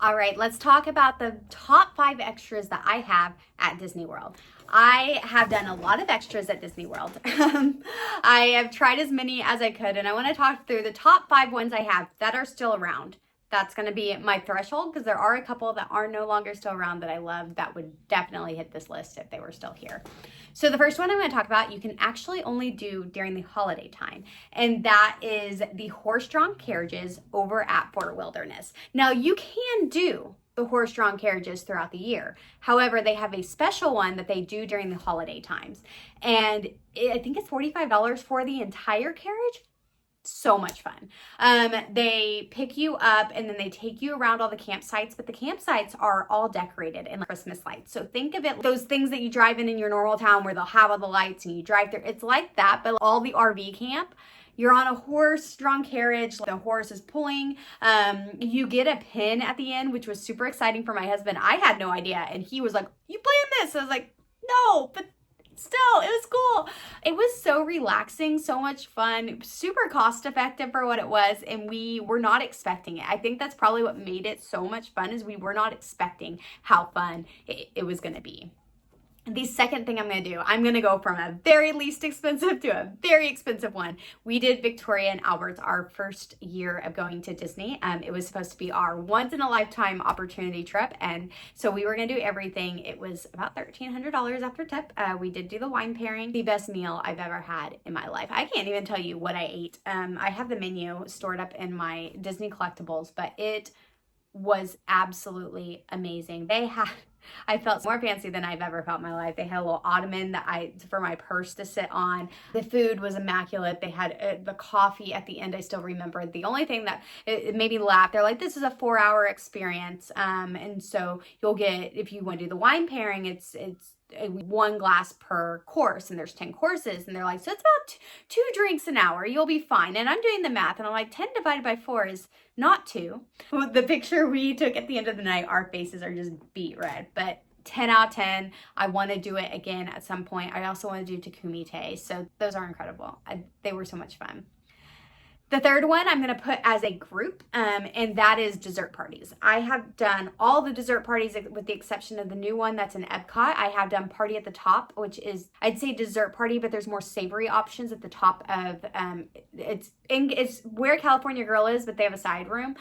All right, let's talk about the top 5 extras that I have at Disney World. I have done a lot of extras at Disney World. I have tried as many as I could, and I want to talk through the top 5 ones I have that are still around. That's going to be my threshold because there are a couple that are no longer still around that I love that would definitely hit this list if they were still here. So the first one I'm going to talk about, you can actually only do during the holiday time, and that is the horse-drawn carriages over at Fort Wilderness. Now you can do the horse-drawn carriages throughout the year. However, they have a special one that they do during the holiday times. And I think it's $45 for the entire carriage. So much fun. They pick you up and then they take you around all the campsites, but the campsites are all decorated in Christmas lights. So think of it, those things that you drive in your normal town where they'll have all the lights and you drive through. It's like that, but all the RV camp. You're on a horse-drawn carriage. The horse is pulling. You get a pin at the end, which was super exciting for my husband. I had no idea. And he was like, "You playing this?" I was like, "No, but still, it was cool." It was so relaxing, so much fun, super cost effective for what it was. And we were not expecting it. I think that's probably what made it so much fun is we were not expecting how fun it was going to be. The second thing I'm going to do, I'm going to go from a very least expensive to a very expensive one. We did Victoria and Albert's our first year of going to Disney. It was supposed to be our once in a lifetime opportunity trip. And so we were going to do everything. It was about $1,300 after tip. We did do the wine pairing, the best meal I've ever had in my life. I can't even tell you what I ate. I have the menu stored up in my Disney collectibles, but it was absolutely amazing. I felt more fancy than I've ever felt in my life. They had a little ottoman for my purse to sit on. The food was immaculate. They had the coffee at the end. I still remember. The only thing that it made me laugh, they're like, "This is a 4-hour experience." And so you'll get, if you want to do the wine pairing, it's 1 glass per course, and there's 10 courses, and they're like, so it's about 2 drinks an hour. You'll be fine. And I'm doing the math, and I'm like, 10 divided by 4 is not 2. The picture we took at the end of the night, our faces are just beet red, but 10 out of 10. I want to do it again at some point. I also want to do Takumi Tay. So those are incredible. They were so much fun. The third one I'm going to put as a group, and that is dessert parties. I have done all the dessert parties with the exception of the new one that's in Epcot. I have done Party at the Top, which is, I'd say dessert party, but there's more savory options at the top of, it's where California Grill is, but they have a side room.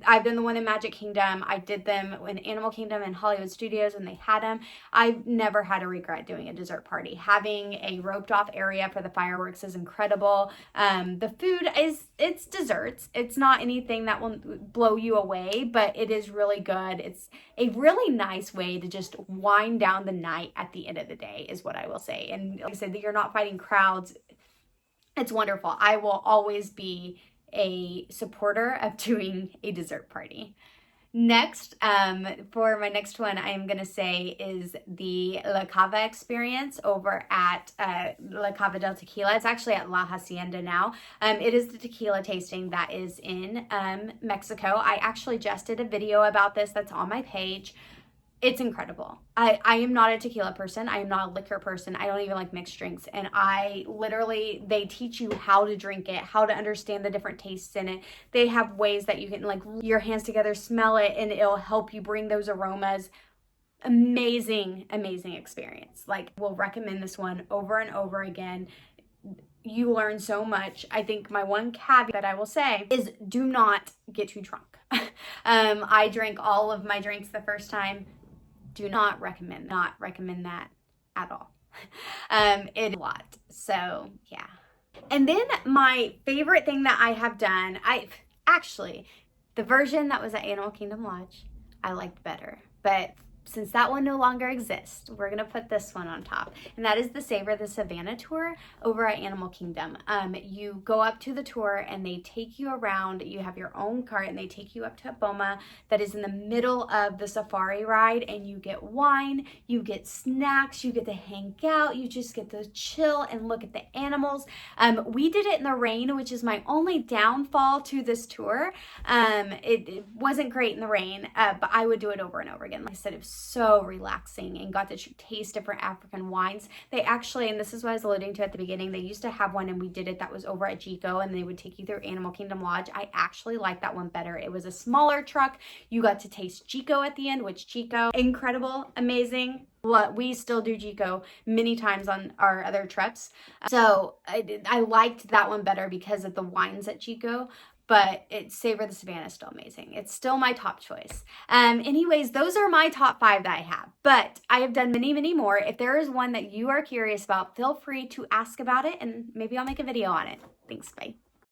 I've done the one in Magic Kingdom. I did them in Animal Kingdom and Hollywood Studios when they had them. I've never had a regret doing a dessert party. Having a roped off area for the fireworks is incredible. The food it's desserts. It's not anything that will blow you away, but it is really good. It's a really nice way to just wind down the night at the end of the day is what I will say. And like I said, that you're not fighting crowds. It's wonderful. I will always be a supporter of doing a dessert party. Next, for my next one, I am going to say is the La Cava experience over at La Cava del Tequila. It's actually at La Hacienda now. It is the tequila tasting that is in Mexico. I actually just did a video about this that's on my page. It's incredible. I am not a tequila person. I am not a liquor person. I don't even like mixed drinks. And they teach you how to drink it, how to understand the different tastes in it. They have ways that you can like your hands together, smell it, and it'll help you bring those aromas. Amazing, amazing experience. Like, we'll recommend this one over and over again. You learn so much. I think my one caveat that I will say is do not get too drunk. I drank all of my drinks the first time. Do not recommend that at all. It's a lot. So yeah. And then my favorite thing that I have done, the version that was at Animal Kingdom Lodge, I liked better. But since that one no longer exists, we're going to put this one on top. And that is the Savor the Savannah tour over at Animal Kingdom. You go up to the tour and they take you around. You have your own cart and they take you up to a boma that is in the middle of the safari ride. And you get wine, you get snacks, you get to hang out. You just get to chill and look at the animals. We did it in the rain, which is my only downfall to this tour. It wasn't great in the rain, but I would do it over and over again. Like I said, it was so relaxing and got to taste different African wines. They actually, and this is what I was alluding to at the beginning, they used to have one and we did it that was over at Chico, and they would take you through Animal Kingdom Lodge. I actually like that one better. It was a smaller truck. You got to taste Chico at the end, which Chico, incredible, amazing. We still do Chico many times on our other trips. So I liked that one better because of the wines at Chico. But Savor the Savannah is still amazing. It's still my top choice. Anyways, those are my top 5 that I have. But I have done many, many more. If there is one that you are curious about, feel free to ask about it and maybe I'll make a video on it. Thanks, bye.